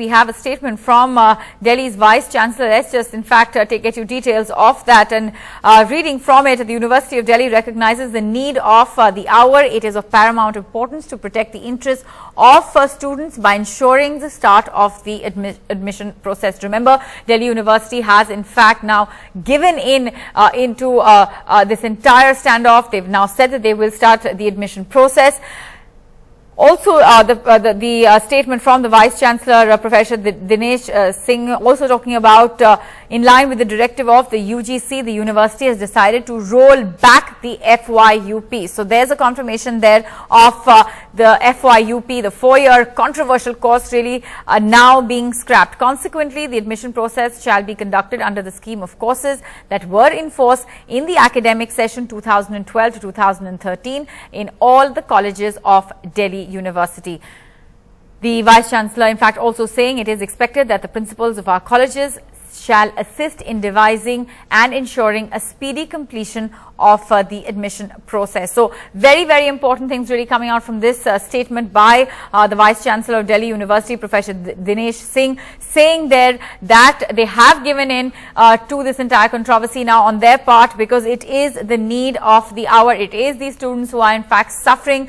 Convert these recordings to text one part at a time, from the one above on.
we have a statement from Delhi's Vice Chancellor. Let's just in fact get you details of that. And reading from it, the University of Delhi recognizes the need of the hour. It is of paramount importance to protect the interests of students by ensuring the start of the admission process. Remember, Delhi University has in fact now given in into this entire standoff. They've now said that they will start the admission process. Also, the statement from the Vice Chancellor, Professor Dinesh Singh, also talking about in line with the directive of the UGC, the university has decided to roll back the FYUP. So there's a confirmation there of the FYUP, the 4-year controversial course really now being scrapped. Consequently, the admission process shall be conducted under the scheme of courses that were in force in the academic session 2012 to 2013 in all the colleges of Delhi University. The Vice Chancellor in fact also saying it is expected that the principals of our colleges shall assist in devising and ensuring a speedy completion of the admission process. So very, very important things really coming out from this statement by the Vice Chancellor of Delhi University, Professor Dinesh Singh, saying there that they have given in to this entire controversy now on their part because it is the need of the hour. It is these students who are in fact suffering.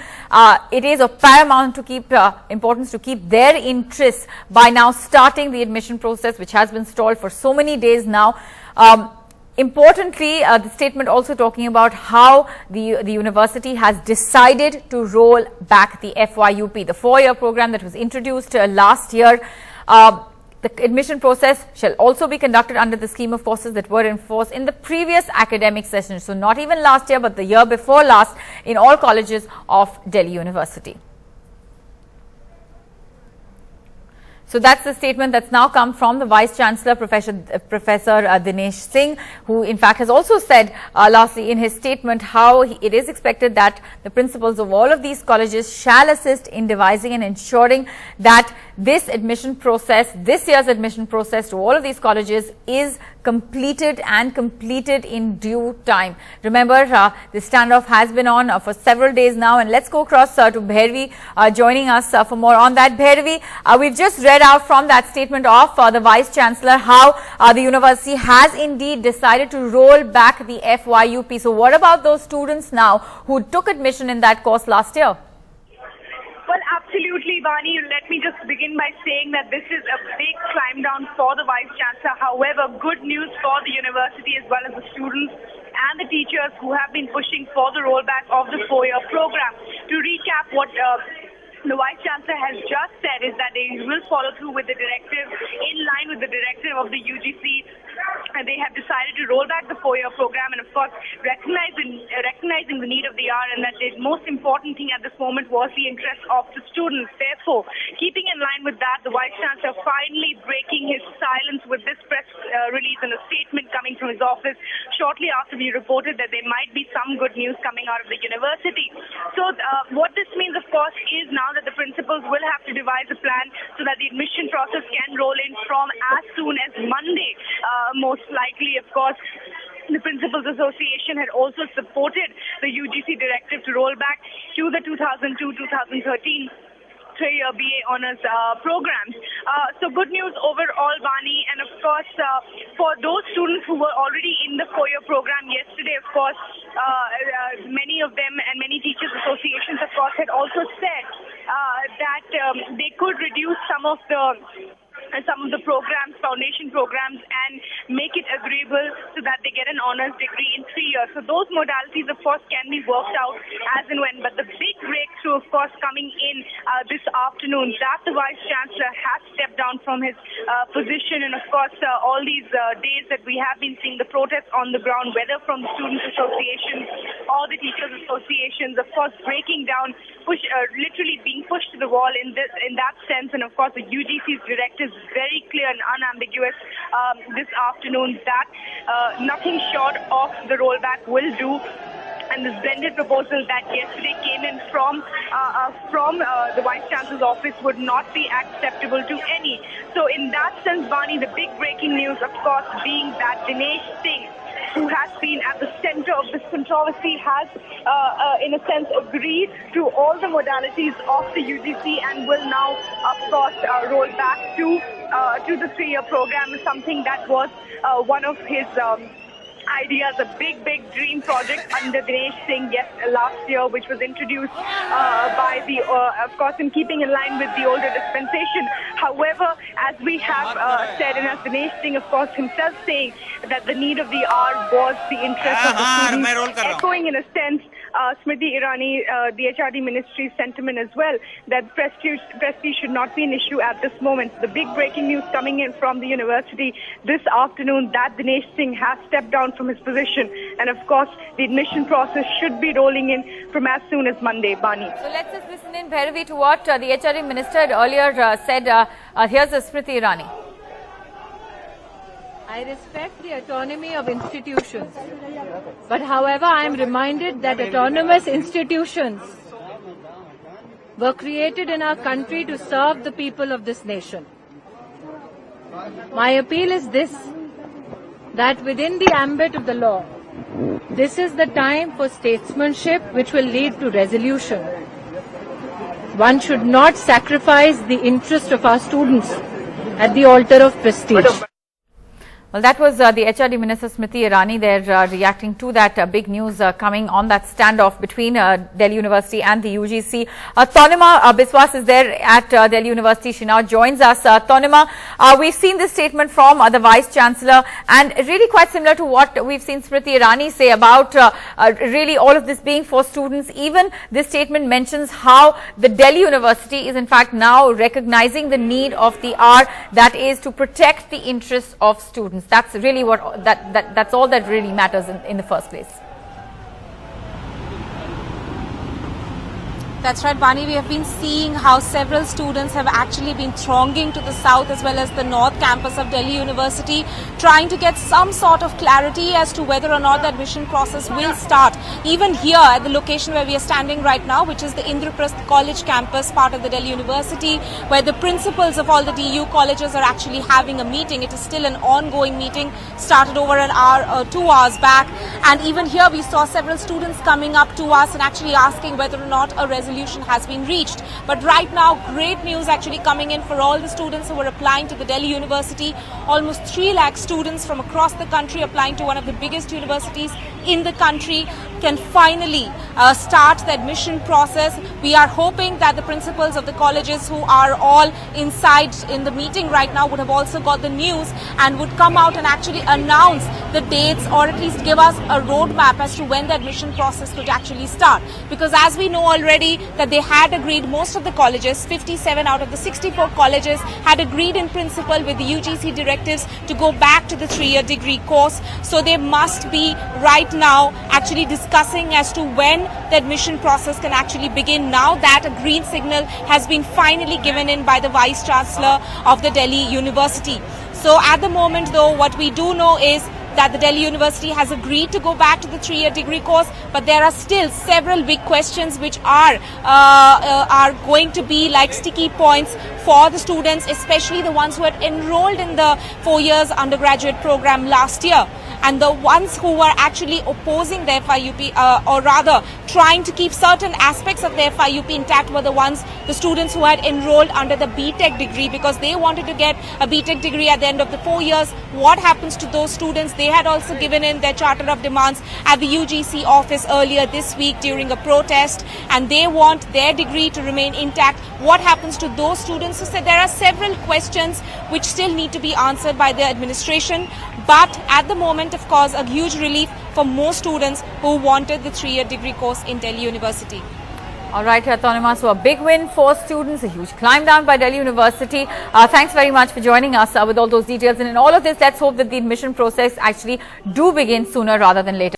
It is of paramount to keep importance to keep their interests by now starting the admission process, which has been stalled for so many days now. Importantly, the statement also talking about how the university has decided to roll back the FYUP, the 4-year program that was introduced last year. The admission process shall also be conducted under the scheme of courses that were in force in the previous academic session. So not even last year, but the year before last in all colleges of Delhi University. So that's the statement that's now come from the Vice Chancellor, Professor Dinesh Singh, who in fact has also said lastly in his statement how it is expected that the principals of all of these colleges shall assist in devising and ensuring that this admission process, this year's admission process to all of these colleges is completed and completed in due time. Remember, this standoff has been on for several days now, and let's go across to Bhairavi joining us for more on that. Bhairavi, we've just read out from that statement of the Vice Chancellor how the university has indeed decided to roll back the FYUP. So what about those students now who took admission in that course last year? Well, absolutely, Vani. Let me just begin by saying that this is a big climb down for the Vice Chancellor. However, good news for the university as well as the students and the teachers who have been pushing for the rollback of the 4-year program. To recap, what the Vice Chancellor has just said is that they will follow through with the directive in line with the directive of the UGC. And they have decided to roll back the 4-year program and, of course, recognizing the need of the hour, and that the most important thing at this moment was the interest of the students. Therefore, keeping in line with that, the Vice Chancellor finally breaking his silence with this press release and a statement coming from his office shortly after we reported that there might be some good news coming out of the university. So what this means, of course, is now that the principals will have to devise a plan so that the admission process can roll in from as soon as Monday. Most likely, of course, the Principals Association had also supported the UGC directive to roll back to the 2002-2013 3-year BA Honours programs. So good news overall, Vani, and of course for those students who were already in the 4-year program yesterday, of course, many of them and many teachers associations, of course, had also said that they could reduce some of the programs, foundation programs, and make it agreeable so that they get an honours degree in 3 years. So those modalities, of course, can be worked out as and when. But the big breakthrough, of course, coming in this afternoon, that the Vice Chancellor has stepped down from his position. And, of course, all these days that we have been seeing the protests on the ground, whether from the students' associations or the teachers' associations, of course, breaking down, literally being pushed to the wall in that sense. And, of course, the UGC's directives very clear and unambiguous this afternoon that nothing short of the rollback will do. And this blended proposal that yesterday came in from the Vice Chancellor's office would not be acceptable to any. So in that sense, Vani, the big breaking news, of course, being that Dinesh Singh who has been at the center of this controversy, has, in a sense, agreed to all the modalities of the UGC and will now, of course, roll back to the 3-year program, something that was one of his ideas, a big dream project under Dinesh Singh last year, which was introduced by the, of course, in keeping in line with the older dispensation. However, as we have said, and as Dinesh Singh, of course, himself saying that the need of the hour was the interest of the students, echoing in a sense Smriti Irani, the HRD Ministry's sentiment as well, that prestige should not be an issue at this moment. The big breaking news coming in from the university this afternoon that Dinesh Singh has stepped down from his position, and of course the admission process should be rolling in from as soon as Monday. Bani. So let's just listen in, Bhairavi, to what the HRD Minister earlier said. Here's Smriti Irani. I respect the autonomy of institutions, but however I am reminded that autonomous institutions were created in our country to serve the people of this nation. My appeal is this, that within the ambit of the law, this is the time for statesmanship which will lead to resolution. One should not sacrifice the interest of our students at the altar of prestige. Well, that was the HRD Minister Smriti Irani. They're reacting to that big news coming on that standoff between Delhi University and the UGC. Tanima Biswas is there at Delhi University. She now joins us. Tanima, we've seen this statement from the Vice Chancellor, and really quite similar to what we've seen Smriti Irani say about really all of this being for students. Even this statement mentions how the Delhi University is in fact now recognizing the need of the hour, that is to protect the interests of students. That's really what that's all that really matters in the first place. That's right, Bani. We have been seeing how several students have actually been thronging to the south as well as the north campus of Delhi University, trying to get some sort of clarity as to whether or not the admission process will start. Even here at the location where we are standing right now, which is the Indraprasth College campus, part of the Delhi University, where the principals of all the DU colleges are actually having a meeting. It is still an ongoing meeting, started over an hour, 2 hours back. And even here we saw several students coming up to us and actually asking whether or not a resolution has been reached. But right now, great news actually coming in for all the students who were applying to the Delhi University. Almost 3 lakh students from across the country applying to one of the biggest universities in the country can finally start the admission process. We are hoping that the principals of the colleges who are all inside in the meeting right now would have also got the news and would come out and actually announce the dates, or at least give us a roadmap as to when the admission process could actually start. Because as we know already that they had agreed, most of the colleges, 57 out of the 64 colleges had agreed in principle with the UGC directives to go back to the 3-year degree course. So they must be right now actually discussing as to when the admission process can actually begin, now that a green signal has been finally given in by the Vice Chancellor of the Delhi University. So at the moment though, what we do know is that the Delhi University has agreed to go back to the 3-year degree course, but there are still several big questions which are going to be like sticky points for the students, especially the ones who had enrolled in the 4 years undergraduate program last year. And the ones who were actually opposing the FIUP, or rather trying to keep certain aspects of the FIUP intact, were the students who had enrolled under the BTech degree, because they wanted to get a BTech degree at the end of the 4 years. What happens to those students? They had also given in their charter of demands at the UGC office earlier this week during a protest, and they want their degree to remain intact. What happens to those students? So there are several questions which still need to be answered by the administration. But at the moment, of course, a huge relief for most students who wanted the 3-year degree course in Delhi University. All right, Tanima, so a big win for students, a huge climb down by Delhi University. Thanks very much for joining us with all those details. And in all of this, let's hope that the admission process actually do begin sooner rather than later.